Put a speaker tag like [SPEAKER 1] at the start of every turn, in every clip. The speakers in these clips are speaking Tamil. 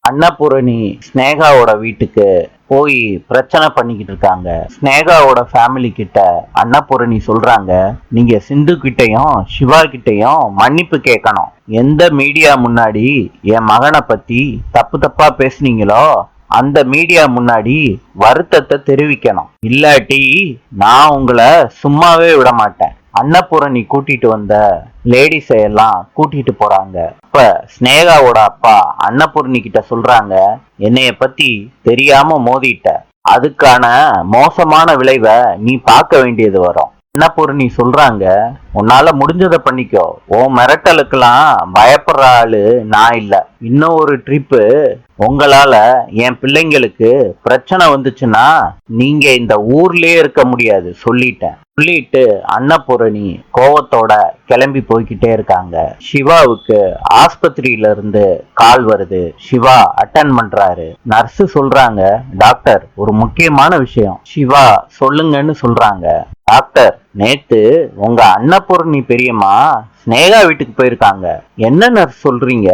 [SPEAKER 1] அன்னபூரணி ஸ்னேகாவோட வீட்டுக்கு போய் பிரச்சனை பண்ணிக்கிட்டு இருக்காங்க. ஸ்னேகாவோட ஃபேமிலி கிட்ட அன்னபூரணி சொல்றாங்க, நீங்க சிந்து கிட்டையும் சிவா கிட்டையும் மன்னிப்பு கேட்கணும். எந்த மீடியா முன்னாடி என் மகனை பத்தி தப்பு தப்பா பேசுனீங்களோ அந்த மீடியா முன்னாடி வருத்தத்தை தெரிவிக்கணும். இல்லாட்டி நான் உங்களை சும்மாவே விட மாட்டேன். அன்னபூரணி கூட்டிட்டு வந்த லேடிஸை எல்லாம் கூட்டிட்டு போறாங்க. அப்ப ஸ்னேகாவோட அப்பா அன்னபூரணி கிட்ட சொல்றாங்க, என்னைய பத்தி தெரியாம மோதிட்ட, அதுக்கான மோசமான விளைவை நீ பார்க்க வேண்டியது வரும். அன்னபூரணி சொல்றாங்க, உன்னால முடிஞ்சதை பண்ணிக்கோ, உன் மிரட்டலுக்கெல்லாம் பயப்படுற ஆளு நான் இல்ல. இன்னும் ஒரு ட்ரிப்பு உங்களால என் பிள்ளைங்களுக்கு பிரச்சனை வந்துச்சுன்னா நீங்க இந்த ஊர்லயே இருக்க முடியாது சொல்லிட்டேன். சொல்லிட்டு அன்னபூரணி கோவத்தோட கிளம்பி போய்கிட்டே இருக்காங்க. சிவாவுக்கு ஆஸ்பத்திரியில இருந்து கால் வருது. சிவா அட்டன் பண்றாரு. நர்ஸ் சொல்றாங்க, டாக்டர் ஒரு முக்கியமான விஷயம். சிவா சொல்லுங்கன்னு சொல்றாங்க. டாக்டர், நேத்து உங்க அன்னபூரணி பெரியம்மா ஸ்னேகா வீட்டுக்கு போயிருக்காங்க. என்ன நர்ஸ் சொல்றீங்க?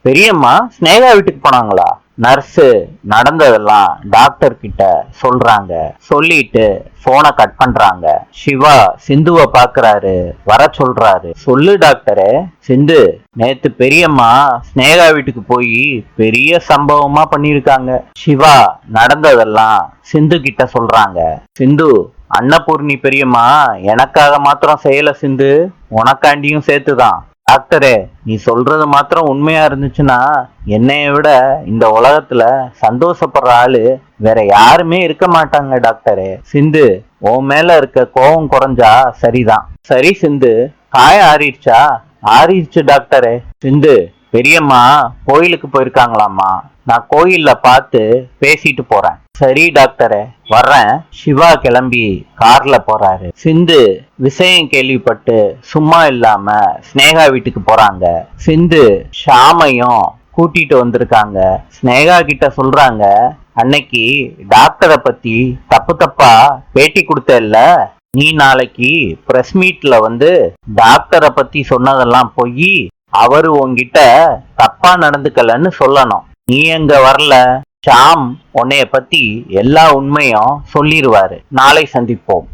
[SPEAKER 1] பெரியம்மா ஸ்னேகா வீட்டுக்கு போனாங்களா? நர்ஸு நடந்ததெல்லாம் டாக்டர் கிட்ட சொல்றாங்க. சொல்லிட்டு போனை கட் பண்றாங்க. சிவா சிந்துவை பாக்குறாரு, வர சொல்றாரு. சொல்லு டாக்டரே. சிந்து, நேத்து பெரியம்மா ஸ்னேகா வீட்டுக்கு போய் பெரிய சம்பவமா பண்ணிருக்காங்க. சிவா நடந்ததெல்லாம் சிந்து கிட்ட சொல்றாங்க. சிந்து, அன்னபூர்ணி பெரியம்மா எனக்காக மாத்திரம் செய்யல சிந்து, உனக்காண்டியும் சேர்த்துதான். டாக்டரே, நீ சொல்றது மாத்திரம் உண்மையா இருந்துச்சுன்னா என்னைய விட இந்த உலகத்துல சந்தோஷப்படுற ஆளு வேற யாருமே இருக்க மாட்டாங்க டாக்டரே. சிந்து, உன் மேல இருக்க கோபம் குறைஞ்சா சரிதான். சரி சிந்து, காயம் ஆறிடுச்சா? ஆறிடுச்சு டாக்டரே. சிந்து, பெரியம்மா கோயிலுக்கு போயிருக்காங்களாமா, நான் கோயில்ல பார்த்து பேசிட்டு போறேன். சரி டாக்டரே, வர்றேன். சிவா கிளம்பி கார்ல போறாரு. சிந்து விஷயம் கேள்விப்பட்டு சும்மா இல்லாம ஸ்னேகா வீட்டுக்கு போறாங்க. சிந்து ஷாமையும் கூட்டிட்டு வந்திருக்காங்க. ஸ்னேகா கிட்ட சொல்றாங்க, அன்னைக்கு டாக்டரை பத்தி தப்பு தப்பா பேட்டி கொடுத்தல்ல, நீ நாளைக்கு பிரஸ் மீட்ல வந்து டாக்டரை பத்தி சொன்னதெல்லாம் போய் அவரு உன்கிட்ட தப்பா நடந்துக்கலன்னு சொல்லணும். நீ எங்க வரல, ஷாம் உன்னைய பத்தி எல்லா உண்மையும் சொல்லிடுவாரு. நாளை சந்திப்போம்.